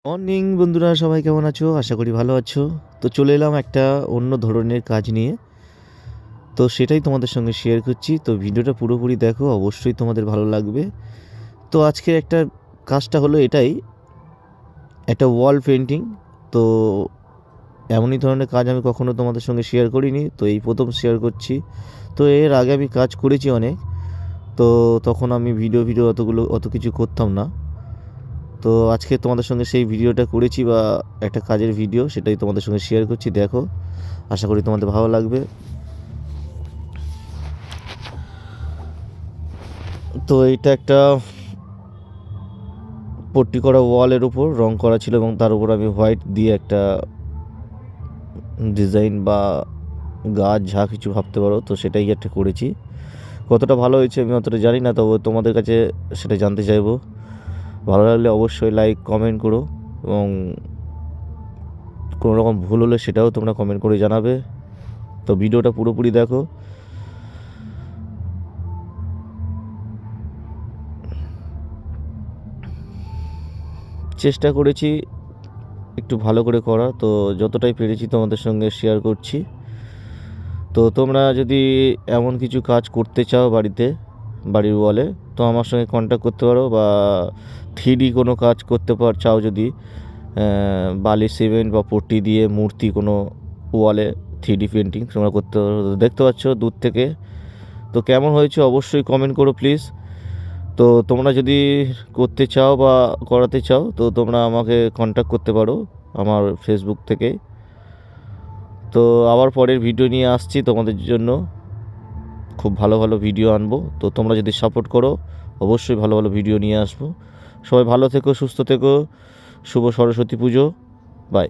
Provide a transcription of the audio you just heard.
Morning বন্ধুরা, সবাই কেমন আছো? আশা করি ভালো আছো। তো চলে এলাম একটা অন্য ধরনের কাজ নিয়ে। তো সেটাই তোমাদের সঙ্গে শেয়ার করছি। তো ভিডিওটা পুরোপুরি দেখো, অবশ্যই তোমাদের ভালো লাগবে। তো আজকের একটা কাজটা হলো এটাই, একটা ওয়াল পেন্টিং। তো এমনই ধরনের কাজ আমি কখনো তোমাদের সঙ্গে শেয়ার করিনি, তো এই প্রথম শেয়ার করছি। তো এর আগে আমি কাজ করেছি অনেক, তো তখন আমি ভিডিও অত কিছু করতাম না। তো আজকে তোমাদের সঙ্গে সেই ভিডিওটা করেছি, বা একটা কাজের ভিডিও, সেটাই তোমাদের সঙ্গে শেয়ার করছি। দেখো, আশা করি তোমাদের ভালো লাগবে। তো এইটা একটা পট্টি করা ওয়ালের উপর রং করা ছিল, এবং তার উপর আমি হোয়াইট দিয়ে একটা ডিজাইন বা গাছ যা কিছু ভাবতে পারো, তো সেটাই একটা করেছি। কতটা ভালো হয়েছে আমি অতটা জানি না, তবে তোমাদের কাছে সেটা জানতে চাইবো। ভালো লাগলে অবশ্যই লাইক কমেন্ট করো, এবং কোনো রকম ভুল হলে সেটাও তোমরা কমেন্ট করে জানাবে। তো ভিডিওটা পুরোপুরি দেখো। চেষ্টা করেছি একটু ভালো করে করা, তো যতটাই পেরেছি তোমাদের সঙ্গে শেয়ার করছি। তো তোমরা যদি এমন কিছু কাজ করতে চাও বাড়ির ওয়ালে, তো আমার সঙ্গে কন্ট্যাক্ট করতে পারো, বা 3D কোনো কাজ করতে চাও যদি, বালি সিমেন্ট বা পট্টি দিয়ে মূর্তি কোনো ওয়ালে 3D পেন্টিং তোমরা করতে পারো। দেখতে পাচ্ছ দূর থেকে। তো কেমন হয়েছে অবশ্যই কমেন্ট করো প্লিজ। তো তোমরা যদি করতে চাও বা করাতে চাও, তো তোমরা আমাকে কন্ট্যাক্ট করতে পারো আমার ফেসবুক থেকে। তো আবার পরের ভিডিও নিয়ে আসছি তোমাদের জন্য, খুব ভালো ভালো ভিডিও আনবো। তো তোমরা যদি সাপোর্ট করো, অবশ্যই ভালো ভালো ভিডিও নিয়ে আসবো। সবাই ভালো থেকো, সুস্থ থেকো। শুভ সরস্বতী পুজো। বাই।